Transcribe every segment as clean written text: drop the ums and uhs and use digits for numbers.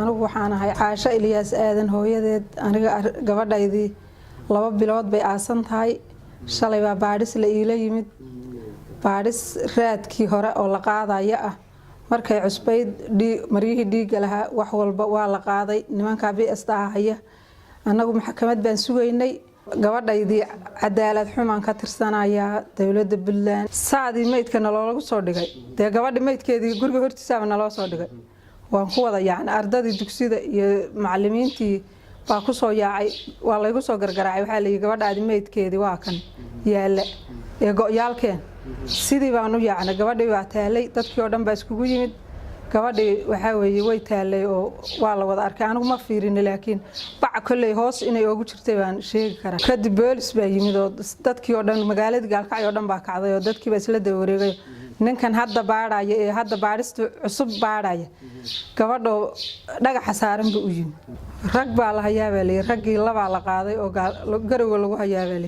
anigu waxaan ahay Caasha Ilyas Aadan hooyadeed aniga gabadhaydii 2 bilood bay aasan tahay shalay baa baadhis la iila yimid baadhis raadkii hore oo la qaadaya ah markay cusbayd mariyihii dhiiga lahaa wax walba waa la qaaday nimanka BSda haya anagu maxkamad baan sugaynay gabadhaydii cadaalad xumaan ka tirsanaya dawladda Puntland saadi meydka naloogu soo dhigay de gabadhi meydkeedii guriga hortiisa naloo soo dhigay waan ku wada yaacnay ardadii dugsida iyo macallimiintii baa ku soo yaacay waa la igu soo gargaraacay waxa la yiri gabadhaadi meydkeedii waa kan yaala ee go'yaalkeen sidii baan u yaacnay gabadhii waa taalay dadkii oo dhan baa iskugu yimid gabadhii waxa weeye way taalay oo waa la wada arkay anigu ma fiirin laakiin bac kulay hoos inay ugu jirtay baan sheegi karaa kadib boolis baa yimid oo dadkii oo dhan magaalada Gaalkacyo oo dhan baa kacday oo dadkii baa isla dawareegay ninkan hadda baadhaya ee hadda baadhista cusub baadhaya gabadho dhagax saaran buu u yimid rag baa la hayaabay raggii laba la qaaday oo garowga lagu hayaabay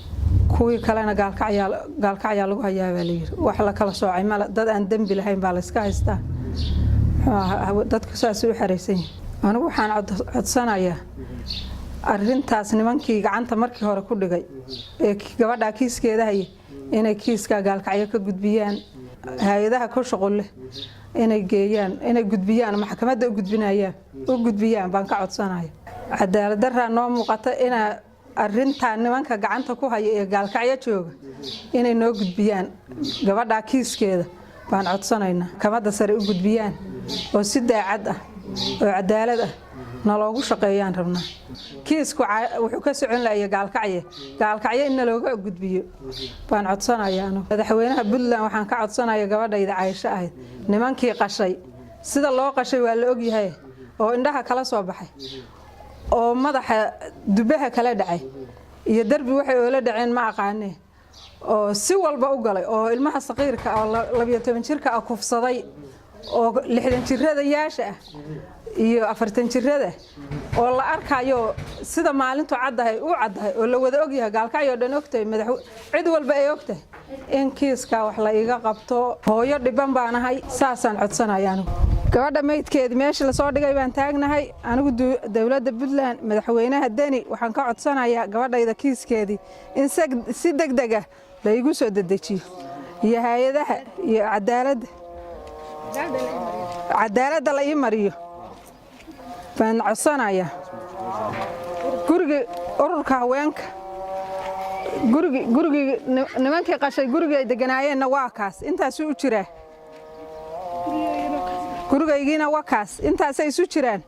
kuwii kalena Gaalkacyo lagu hayaabay wax la kala soocay mal dad aan dambi lahayn baa la iska haystaa dadku saas u xareysan anigu waxaan codsanayaa arintaas nimankii gacanta markii hore ku dhigay ee gabadha kiiskeeda hay inay kiiska Gaalkacyo ka gudbiyaan hay'adaha ku shaqo leh inay geeyaan inay gudbiyaan maxkamadda u gudbiyaan baan ka codsanayaa cadaalad darra noo muuqata ina arinta nimanka gacanta ku haya ee Gaalkacyo jooga inay noo gudbiyaan gabadha kiiskeeda baan codsanaynaa maxkamadda sare u gudbiyaan oo si daacad ah oo cadaalad ah naloogu shaqeeyaan rabnaa kiisku wuxuu ka socon lahayaa Gaalkacyo in looga gudbiyo baan codsanayaa madaxweynaha Puntland waxaan ka codsanayaa gabadhayda Caasha ahayd nimankii qashay sida loo qashay waa la og yahay oo indhaha kala soo baxay oo madaxa dubaha kala dhacay iyo darbi waxay oo la dhaceen ma aqaanay oo si walba u galay oo ilmaha saqiirka oo 12 jirka ah kufsaday oo 60 jirada yaasha ah iyo 40 jirada oo la arkayo sida maalintu caddahay oo la wada og yahay Gaalkacyo dhan ogtay cid walba ay ogtay in kiiska wax la iga qabto hooyo dhiban baan ahay saasaan codsanayaa gabadha meydkeedii meesha la soo dhigay baan taagnahay anigu dawladda Puntland madaxweynaha Dani waxaan ka codsanayaa gabadhayda kiiskeedii in si degdeg ah la igu soo dedejiyo iyo hay'adaha iyo cadaaladda la ii mariyo baan codsanayaa guriga ururka haweenka guriga nimankii qashay guriga ay deganaayeen waa kaas intaas u jira gurigaygiina waa kaas intaas ay isu jiraan